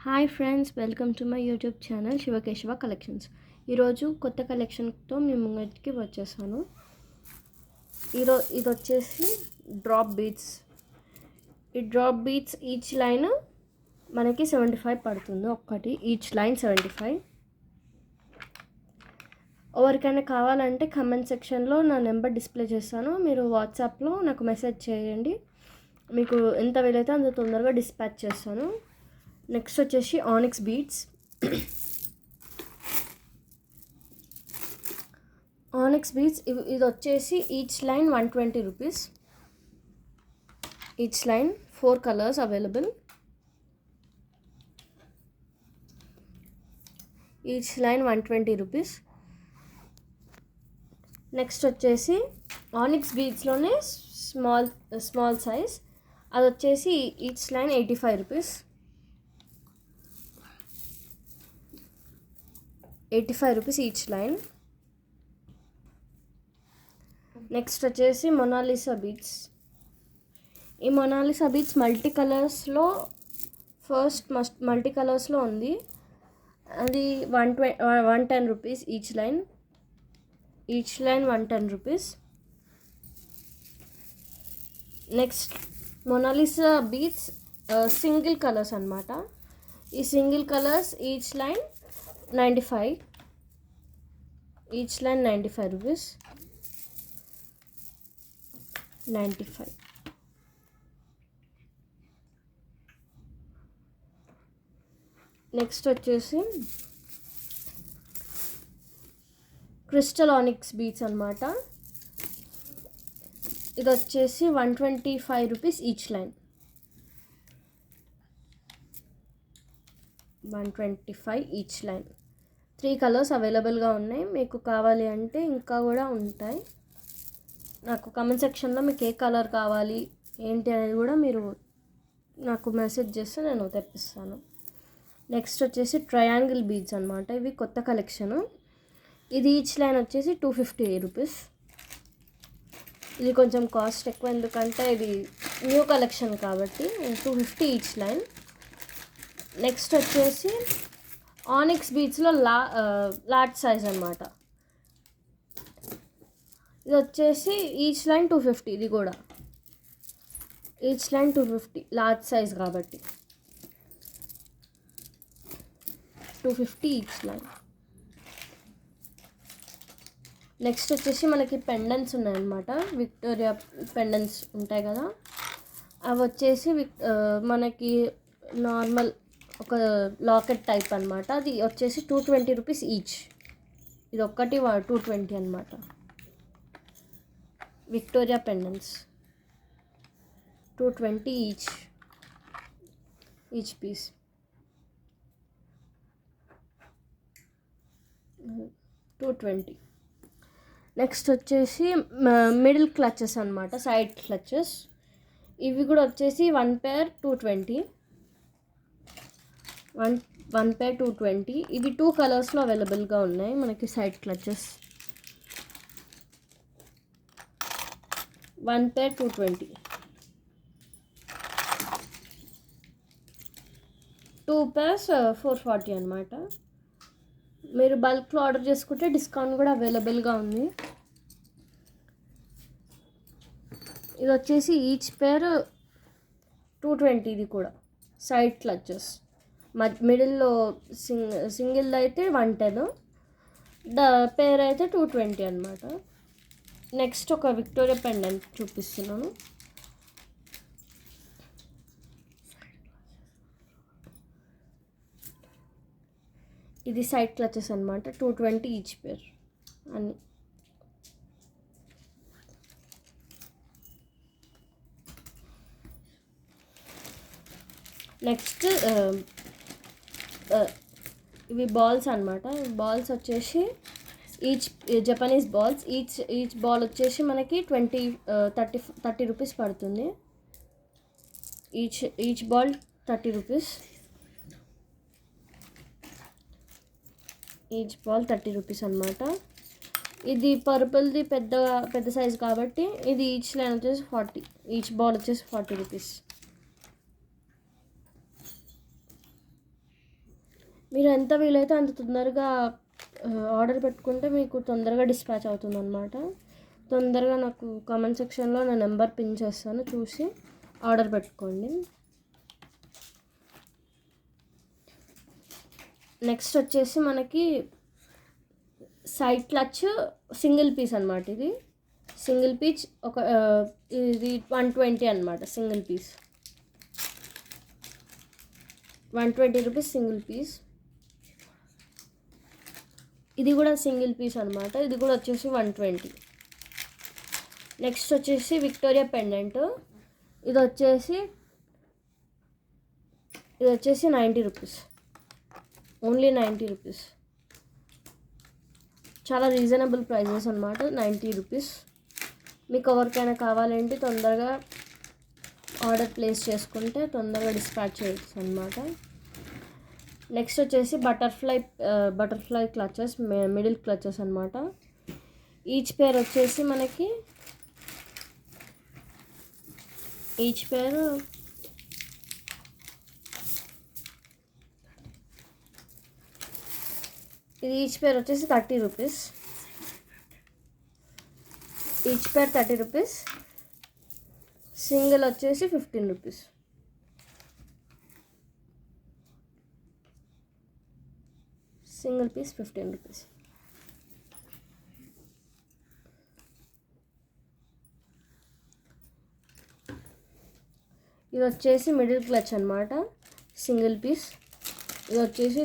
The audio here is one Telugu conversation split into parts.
Hi friends, welcome to my YouTube channel Shivakeshava collections. ఈరోజు కొత్త కలెక్షన్తో మీ ముంగటికి వచ్చేసాను. ఇది వచ్చేసి డ్రాప్ బీట్స్. ఈ డ్రాప్ బీట్స్ ఈచ్ లైన్ మనకి 75 పడుతుంది. ఒక్కటి ఈచ్ లైన్ 75. ఎవరికైనా కావాలంటే కమెంట్ సెక్షన్లో నా నెంబర్ డిస్ప్లే చేస్తాను. మీరు వాట్సాప్లో నాకు మెసేజ్ చేయండి. మీకు ఎంత వీలైతే అంత తొందరగా డిస్పాచ్ చేస్తాను. నెక్స్ట్ వచ్చేసి ఆనిక్స్ బీడ్స్. ఆనిక్స్ బీడ్స్ ఇది వచ్చేసి each line 120 rupees. Each line 4 colours available. Each line 120 rupees. Next వచ్చేసి ఆనిక్స్ బీడ్స్లోనే స్మాల్ సైజ్, అది వచ్చేసి each line 85 rupees. 85 rupees each line. Next వచ్చేసి మొనాలిసా బీడ్స్. ఈ మొనాలిసా బీడ్స్ మల్టీ కలర్స్లో ఉంది. అది 110 rupees each line. Each line 110 rupees. Next Mona Lisa beads single colours అన్నమాట. ఈ single colours each line 95. Each line 95 rupees. 95. Next వచ్చేసి క్రిస్టల్ ఆనిక్స్ బీడ్స్ అన్నమాట. ఇది వచ్చేసి 125 rupees each line. 125 each line. 3 colours అవైలబుల్గా ఉన్నాయి. మీకు కావాలి అంటే ఇంకా కూడా ఉంటాయి. నాకు కమెంట్ సెక్షన్లో మీకు ఏ కలర్ కావాలి ఏంటి అనేది కూడా మీరు నాకు మెసేజ్ చేస్తే నేను తెప్పిస్తాను. నెక్స్ట్ వచ్చేసి ట్రయాంగిల్ బీడ్స్ అన్నమాట. ఇవి కొత్త కలెక్షను. ఇది ఈచ్ లైన్ వచ్చేసి 250 రూపీస్. ఇది కొంచెం కాస్ట్ ఎక్కువ, ఎందుకంటే ఇది న్యూ కలెక్షన్ కాబట్టి 250 ఈచ్ లైన్. నెక్స్ట్ వచ్చేసి ఆనిక్స్ బీడ్స్లో లార్జ్ సైజ్ అన్నమాట. ఇది వచ్చేసి ఈచ్ లైన్ 250. ఇది కూడా ఈచ్ లైన్ 250 లార్జ్ సైజ్ కాబట్టి 250 ఈచ్ లైన్. నెక్స్ట్ వచ్చేసి మనకి పెండెంట్స్ ఉన్నాయన్నమాట. విక్టోరియా పెండెంట్స్ ఉంటాయి కదా, అవి వచ్చేసి మనకి నార్మల్ ఒక లాకెట్ టైప్ అన్నమాట. అది వచ్చేసి 220 రూపీస్ ఈచ్. ఇది ఒక్కటి 220 అన్నమాట. Victoria pendants 220 each piece. 220. Next వచ్చేసి మిడిల్ క్లచెస్ అన్నమాట, సైడ్ క్లచెస్. ఇవి కూడా వచ్చేసి 1 pair 220. 1 pair 220. ఇవి 2 కలర్స్లో అవైలబుల్గా ఉన్నాయి మనకి సైడ్ క్లచెస్. 1 pair 220. 2 pairs 440 అన్నమాట. మీరు బల్క్లో ఆర్డర్ చేసుకుంటే డిస్కౌంట్ కూడా అవైలబుల్గా ఉంది. ఇది వచ్చేసి ఈచ్ పేర్ 220. ఇది కూడా సైడ్ క్లచెస్. మిడిల్లో సింగిల్ అయితే 110, పేర్ అయితే 220 అన్నమాట. నెక్స్ట్ ఒక విక్టోరియా పెండెంట్ చూపిస్తున్నాను. ఇది సైడ్ క్లచెస్ అన్నమాట. 220 ఈచ్ పేర్ అన్ని. నెక్స్ట్ ఇవి బాల్స్ అన్నమాట. బాల్స్ వచ్చేసి each Japanese balls. Each ball వచ్చేసి మనకి 30 రూపీస్ పడుతుంది. Each ball 30 rupees. Each ball 30 rupees అన్నమాట. ఇది పర్పుల్ది పెద్ద సైజ్ కాబట్టి ఇది ఈచ్ లైన్ వచ్చేసి 40. ఈచ్ బాల్ వచ్చేసి 40 రూపీస్. మీరు ఎంత వీలైతే అంత తొందరగా ఆర్డర్ పెట్టుకుంటే మీకు తొందరగా డిస్పాచ్ అవుతుంది అనమాట. తొందరగా నాకు కామెంట్ సెక్షన్లో నా నెంబర్ పిన్ చేస్తాను, చూసి ఆర్డర్ పెట్టుకోండి. నెక్స్ట్ వచ్చేసి మనకి సైడ్ క్లచ్ సింగిల్ పీస్ అనమాట. ఇది సింగిల్ పీస్ ఇది 120 అనమాట. Single piece 120 rupees single piece. ఇది కూడా సింగిల్ పీస్ అనమాట. ఇది కూడా వచ్చేసి 120. నెక్స్ట్ వచ్చేసి విక్టోరియా పెండెంట్. ఇది వచ్చేసి 90 రూపీస్, ఓన్లీ 90 రూపీస్. చాలా రీజనబుల్ ప్రైజెస్ అనమాట, 90 రూపీస్. మీకు ఎవరికైనా కావాలంటే తొందరగా ఆర్డర్ ప్లేస్ చేసుకుంటే తొందరగా డిస్పాచ్ చేయొచ్చు అనమాట. నెక్స్ట్ వచ్చేసి బటర్ఫ్లై క్లచెస్, మిడిల్ క్లచెస్ అనమాట. ఈచ్ పేర్ వచ్చేసి మనకి ఈచ్ పేర్ వచ్చేసి 30 rupees. Each pair 30 rupees. Single వచ్చేసి 15 రూపీస్. Single piece 15 rupees. ఇది వచ్చేసి మిడిల్ క్లచ్ అనమాట, సింగిల్ పీస్. ఇది వచ్చేసి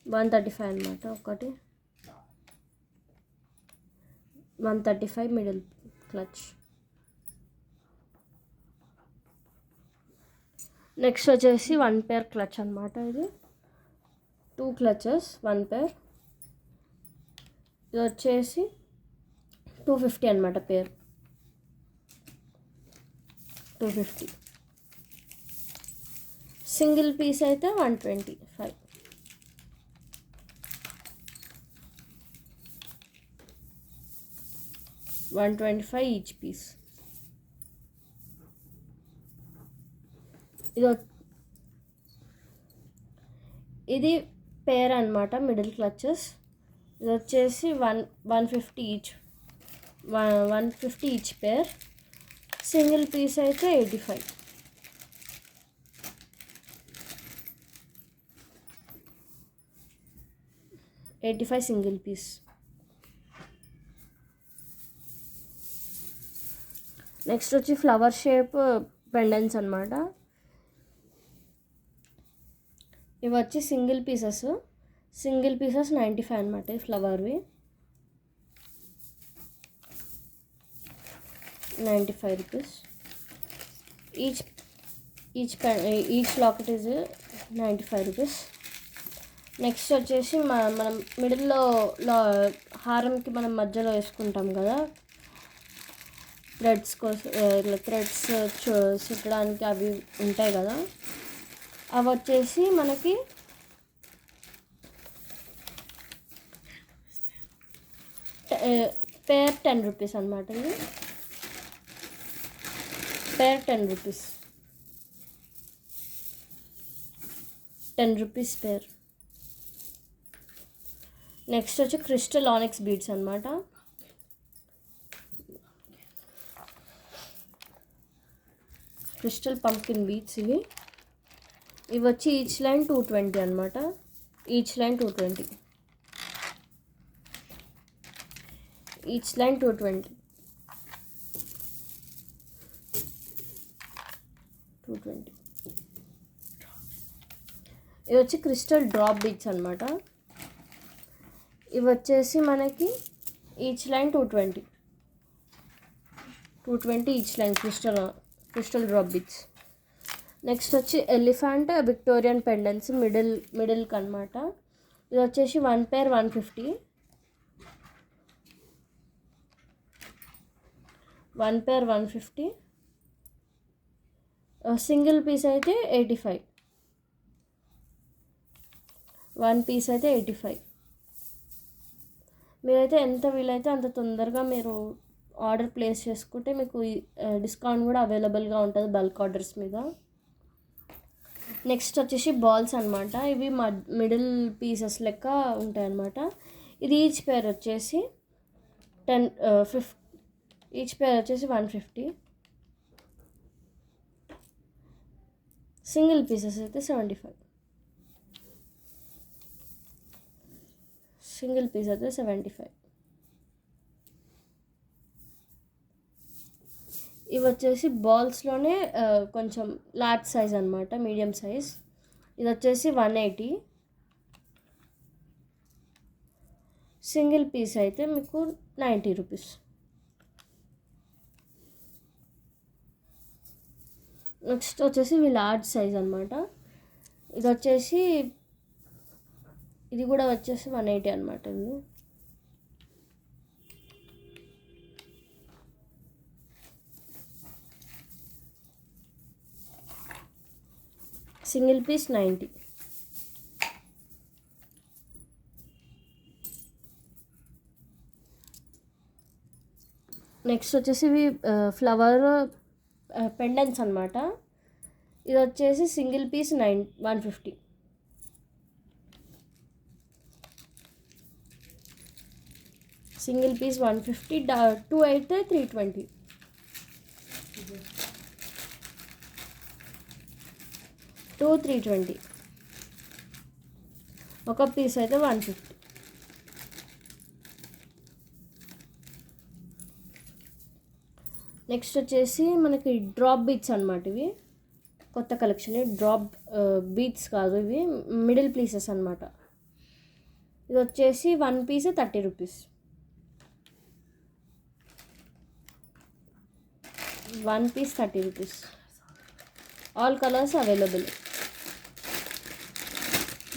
135 అనమాట. ఒకటి 135 మిడిల్ క్లచ్. నెక్స్ట్ వచ్చేసి 1 పేర్ క్లచ్ అనమాట. ఇది 2 క్లచెస్ 1 పేర్. ఇది వచ్చేసి 250 అనమాట పేర్, 250. సింగిల్ పీస్ అయితే 125. $125 ఈచ్ పీస్. ఇది పేర్ అనమాట, మిడిల్ క్లచెస్. ఇది వచ్చేసి 150 each, 150 each pair. Single piece అయితే 85. Single piece. నెక్స్ట్ వచ్చి ఫ్లవర్ షేప్ పెండెంట్స్ అనమాట. ఇవి వచ్చి సింగిల్ పీసెస్ 95 అనమాట. ఫ్లవర్వి 95 rupees. Each locket is 95 rupees. Next వచ్చేసి మనం మిడిల్లో హారంకి మనం మధ్యలో వేసుకుంటాం కదా, థ్రెడ్స్ కోసం, ఇట్లా థ్రెడ్స్ చుట్టడానికి అవి ఉంటాయి కదా, అవి వచ్చేసి మనకి పేర్ 10 రూపీస్ అనమాట. ఇది పేర్ 10 రూపీస్, 10 రూపీస్ పేర్. నెక్స్ట్ వచ్చి క్రిస్టల్ ఆనిక్స్ బీడ్స్ అనమాట. క్రిస్టల్ పంకిన్ బీడ్స్ ఇవి వచ్చి ఈచ్ లైన్ 220 అనమాట. Each line 220. Each line 220. ఇవి వచ్చి క్రిస్టల్ డ్రాప్ బీడ్స్ అనమాట. ఇవి వచ్చేసి మనకి each line 220 each line crystal drop beads. Next వచ్చి ఎలిఫెంట్ విక్టోరియన్ పెండెంట్స్ మిడిల్కి అనమాట. ఇది వచ్చేసి 1 పేర్ 150. 1 పేర్ 150. సింగిల్ పీస్ అయితే 85. 1 పీస్ అయితే 85. మీరైతే ఎంత వీలైతే అంత తొందరగా మీరు ఆర్డర్ ప్లేస్ చేసుకుంటే మీకు డిస్కౌంట్ కూడా అవైలబుల్గా ఉంటుంది బల్క్ ఆర్డర్స్ మీద. నెక్స్ట్ వచ్చేసి బాల్స్ అనమాట. ఇవి మిడిల్ పీసెస్ లెక్క ఉంటాయి అన్నమాట. ఇది ఈచ్ పేర్ వచ్చేసి 50 ఈచ్ పేర్ వచ్చేసి 150. సింగిల్ పీసెస్ అయితే 75. సింగిల్ పీస్ అయితే 75. ఇవి వచ్చేసి బాల్స్లోనే కొంచెం లార్జ్ సైజ్ అనమాట, మీడియం సైజ్. ఇది వచ్చేసి 180. సింగిల్ పీస్ అయితే మీకు 90 రూపీస్. నెక్స్ట్ వచ్చేసి ఇవి లార్జ్ సైజ్ అనమాట. ఇది కూడా వచ్చేసి 180 అనమాట. ఇది సింగిల్ పీస్ 90. నెక్స్ట్ వచ్చేసి ఇవి ఫ్లవర్ పెండెంట్స్ అనమాట. ఇది వచ్చేసి సింగిల్ పీస్ 150. Single piece 150. 2 అయితే 320. టూ 320. ఒక పీస్ అయితే 150. నెక్స్ట్ వచ్చేసి మనకి డ్రాప్ బీట్స్ అనమాట. ఇవి కొత్త కలెక్షన్. డ్రాప్ బీట్స్ కాదు, ఇవి మిడిల్ పీసెస్ అనమాట. ఇది వచ్చేసి 1 piece 30 rupees. 1 piece 30 rupees. All colours available.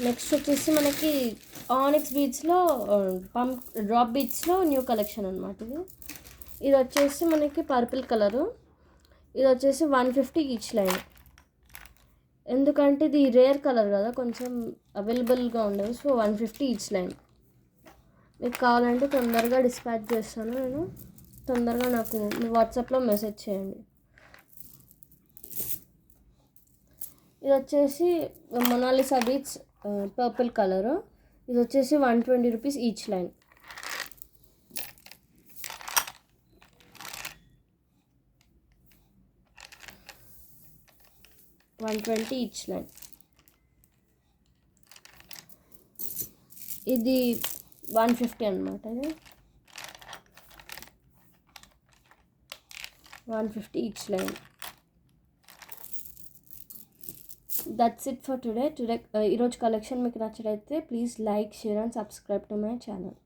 Next వచ్చేసి మనకి ఆనిక్స్ బీట్స్లో డ్రాప్ బీట్స్లో న్యూ కలెక్షన్ అనమాట. ఇది వచ్చేసి మనకి పర్పుల్ కలరు. ఇది వచ్చేసి 150 ఈచ్ లైన్. ఎందుకంటే ఇది రేర్ కలర్ కదా, కొంచెం అవైలబుల్గా ఉండదు. So 150 each line. మీకు కావాలంటే తొందరగా డిస్పాచ్ చేస్తాను నేను. తొందరగా నాకు మీ వాట్సాప్లో మెసేజ్ చేయండి. ఇది వచ్చేసి మొనాలిసా బీట్స్ పర్పుల్ కలరు. ఇది వచ్చేసి 120 rupees each line. $120 each line. ఇది 150 అనమాట. ఇది 150 each line. That's it for today. ఈరోజు కలెక్షన్ మీకు నచ్చినట్లయితే please like, share and subscribe to my channel.